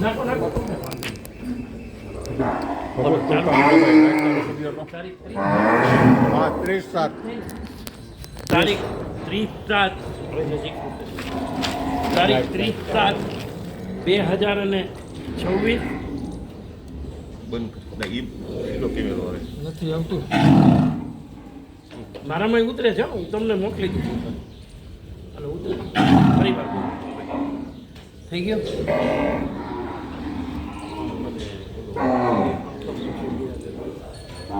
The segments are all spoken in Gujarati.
નાખો નાખો તારીખ 30/7/2026 નથી આવતું મારામાં ઉતરે છે હું તમને મોકલી દઉં હાલો ઉતરે ફરી વાર થઈ ગયો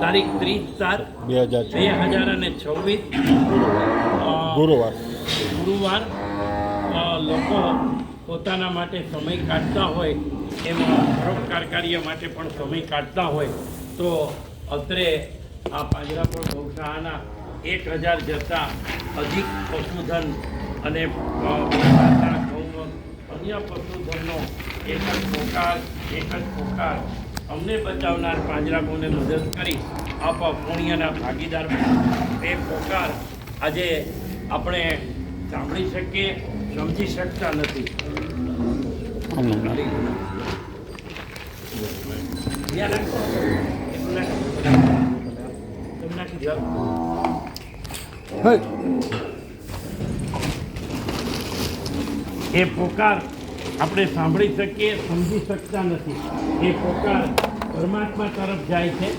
તારીખ 30/7/2026 ગુરુવાર લોકો પોતાના માટે સમય કાઢતા હોય એમાં પરોપકાર કાર્ય માટે પણ સમય કાઢતા હોય તો અત્રે આ પાંજરાપોળ ગૌશાળાના 1000 જતા અધિક પશુધન અને અન્ય પશુધનનો એક જ પોકાર અમને બચાવનાર પાંજરાપોળને મદદ કરી આપ પુણ્યના ભાગીદાર એ પોકાર આજે આપણે સાંભળી શકીએ સમજી શકતા નથી એ પોકાર આપણે સાંભળી શકીએ સમજી શકતા નથી એ પોકાર પરમાત્મા તરફ જાય છે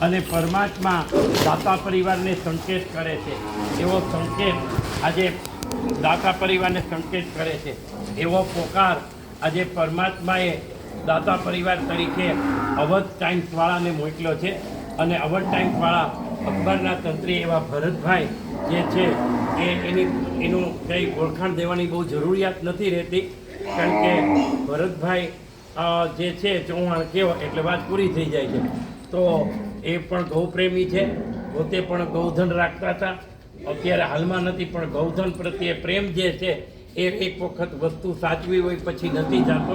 અને પરમાત્મા દાતા પરિવારને સંકેત કરે છે એવો સંકેત આજે દાતા પરિવારને સંકેત કરે છે એવો પોકાર આજે પરમાત્માએ દાતા પરિવાર તરીકે અવધ ટાઈમ્સવાળાને મોકલ્યો છે અને અવધ ટાઈમ્સવાળા અખબારના તંત્રી એવા ભરતભાઈ જે છે એનું કંઈ ઓળખાણ દેવાની બહુ જરૂરિયાત નથી રહેતી કારણ કે ભરતભાઈ જે છે ચૌહાણ કેવો એટલે વાત પૂરી થઈ જાય છે તો એ પણ ગૌપ્રેમી છે પોતે પણ ગૌધન રાખતા હતા અત્યારે હાલમાં નથી પણ ગૌધન પ્રત્યે પ્રેમ જે છે એ એક વખત વસ્તુ સાચવી હોય પછી નથી જતો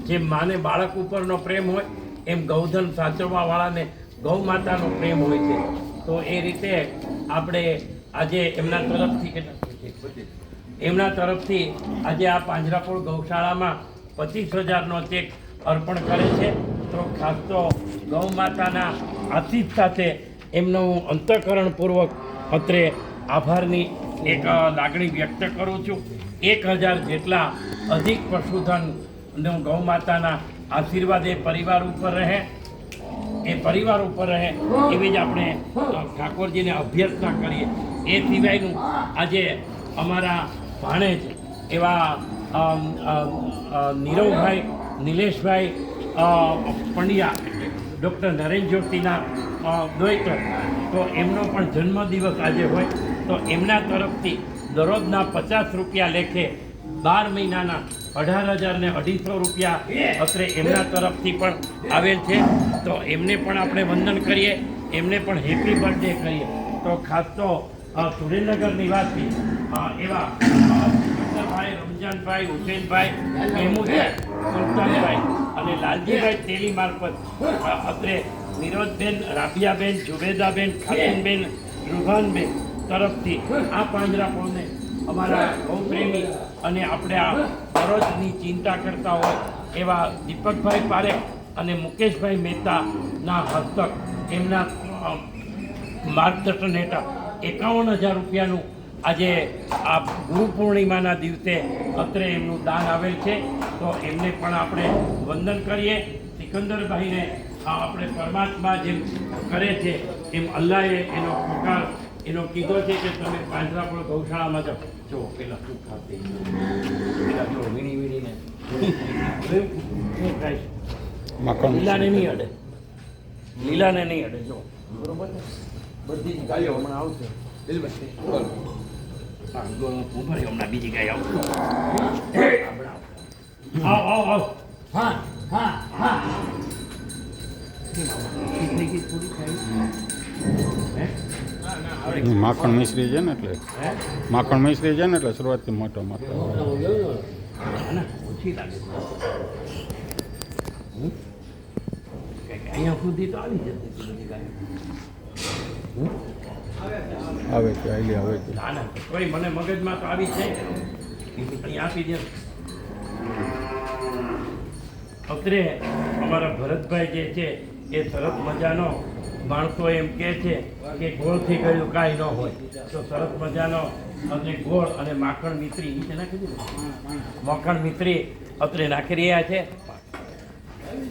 જેમ માને બાળક ઉપરનો પ્રેમ હોય એમ ગૌધન સાચવવાવાળાને ગૌ માતાનો પ્રેમ હોય છે તો એ રીતે આપણે આજે એમના તરફથી આજે આ પાંજરાપોળ ગૌશાળામાં 25,000નો ચેક અર્પણ કરે છે તો ખાસ તો ગૌ માતાના આશીષ સાથે એમનો હું અંતઃકરણપૂર્વક અત્રે આભારની એક લાગણી વ્યક્ત કરું છું 1000 જેટલા અધિક પશુધન ગૌ માતાના આશીર્વાદ એ પરિવાર ઉપર રહે એવી જ આપણે ઠાકોરજીને અભ્યર્થના કરીએ એ સિવાયનું આજે અમારા ભાણેજ એવા નીરવભાઈ નિલેશભાઈ પંડ્યા ડૉક્ટર નરેન જ્યોતિના દ્વૈતર તો એમનો પણ જન્મદિવસ આજે હોય તો એમના તરફથી દરરોજના 50 રૂપિયા લેખે 12 મહિનાના 18,250 રૂપિયા અત્રે એમના તરફથી પણ આવેલ છે તો એમને પણ આપણે વંદન કરીએ એમને પણ હેપી બર્થડે કરીએ તો ખાસ તો સુરેન્દ્રનગર નિવાસી એવા ભાઈ રમજાનભાઈ હુસેનભાઈ મહેમૂદભાઈ સુલતાનભાઈ અને લાલજીભાઈ તેલી મારફત અત્રે નિરોજબેન રાબિયાબેન જુબેદાબેન ખાતુનબેન રૂભાનબેન તરફથી આ પાંજરાપોળને અમારા ગૌપ્રેમી અને આપણે આ દરરોજની ચિંતા કરતા હોય એવા દીપકભાઈ પારેખ અને મુકેશભાઈ મહેતાના હસ્તક એમના માર્ગદર્શન હેઠળ 51,000 રૂપિયાનું આજે આ ગુરુ પૂર્ણિમાના દિવસે અત્રે એમનું દાન આવેલ છે તો એમને પણ આપણે વંદન કરીએ સિકંદરભાઈને આપણે પરમાત્મા જેમ કરે છે એમ અલ્લાહે એનો પોકાર એનો કીધો છે કે તમે પાંજરાપોળ ગૌશાળામાં જાઓ જો પેલા શું ખાતી પેલા જો વીણીને લીલાને નહીં અડે જો બરોબર ને બધી જ ગાયો હમણાં આવશે હમણાં બીજી ગાય આવશે આવ હા હા હા માખણ મિશ્રી છે ને એટલે માખણ મિશ્રી છે ને એટલે શરૂઆતથી મોટો માત્ર ઓછી લાગે અહીંયા સુધી તો આવી જતી બધી ગાયો આવે છે આઈલી આવે છે ના ના કોઈ મને મગજમાં તો આવી છે અહીંયા આપી દે અત્રે અમારા ભરતભાઈ જે છે એ સરસ મજાનો માણસો એમ કહે છે કે ગોળથી ગળ્યું કાંઈ ન હોય, તો સરસ મજાનો અને ગોળ અને માખણ મિશ્રી નીચે નાખી દીધું, માખણ મિશ્રી અત્રે નાખી રહ્યા છે.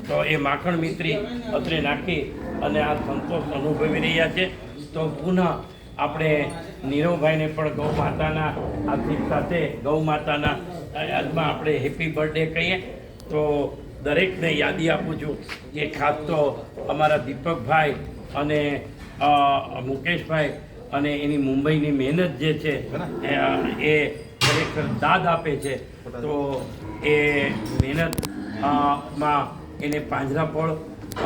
તો એ માખણ મિશ્રી અત્રે નાખી અને આ સંતોષ અનુભવી રહ્યા છે. તો પુનઃ આપણે નીરવભાઈને પણ ગૌ માતાના આશીર્વાદ સાથે ગૌ માતાના યાદમાં આપણે હેપી બર્થડે કહીએ. તો દરેકને યાદી આપું છું કે ખાસ તો અમારા દીપકભાઈ અને મુકેશભાઈ અને એની મુંબઈની મહેનત જે છે એ ખરેખર દાદ આપે છે. તો એ મહેનત માં એને પાંજરાપોળ,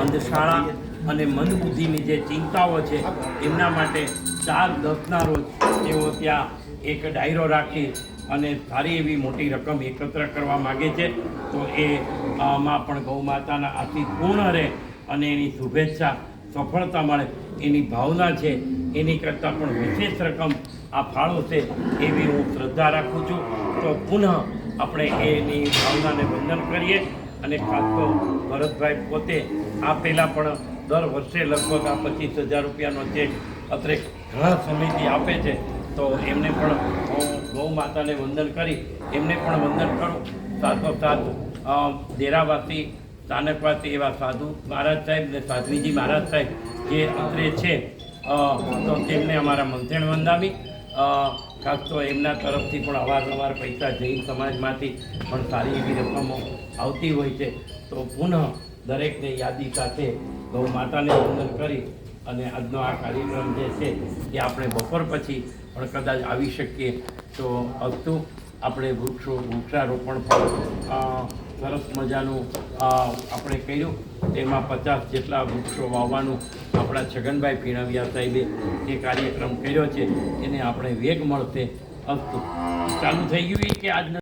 અંધશાળા અને મંદબુદ્ધિની જે ચિંતાઓ છે એમના માટે 4/10ના રોજ તેઓ ત્યાં એક ડાયરો રાખી અને સારી એવી મોટી રકમ એકત્ર કરવા માગે છે. તો એ માં પણ ગૌ માતાના આશીર્વાદ પૂર્ણ રહે અને એની શુભેચ્છા સફળતા મળે એની ભાવના છે. એની કરતાં પણ વિશેષ રકમ આ ફાળો છે એવી હું શ્રદ્ધા રાખું છું. તો પુનઃ આપણે એની ભાવનાને વંદન કરીએ. અને ખાસ તો ભરતભાઈ પોતે આ પહેલાં પણ દર વર્ષે લગભગ આ 25,000 રૂપિયાનો ચેક અત્રે ઘણા સમયથી આપે છે. તો એમને પણ હું ગૌ માતાને વંદન કરી એમને પણ વંદન કરું. સાથોસાથ દેરાવાસી સ્થાનકવાસી એવા સાધુ મહારાજ સાહેબ ને સાધ્વીજી મહારાજ સાહેબ જે અત્રે છે તો તેમને અમારા મંથેણ વંદામી. ખાસ તો એમના તરફથી પણ અવારનવાર પૈસા જૈન સમાજમાંથી પણ સારી એવી રકમો આવતી હોય છે. તો પુનઃ દરેકને યાદી સાથે ગૌ માતાને વંદન કરી અને આજનો આ કાર્યક્રમ જે છે એ આપણે બપોર પછી પણ કદાચ આવી શકીએ તો અસ્તુ. આપણે વૃક્ષારોપણ પણ સરસ મજાનું આપણે કર્યું. તેમાં 50 જેટલા વૃક્ષો વાવવાનું આપણા છગનભાઈ પીણવિયા સાહેબે જે કાર્યક્રમ કર્યો છે એને આપણે વેગ મળશે. અસ્તુ ચાલુ થઈ ગયું કે આજ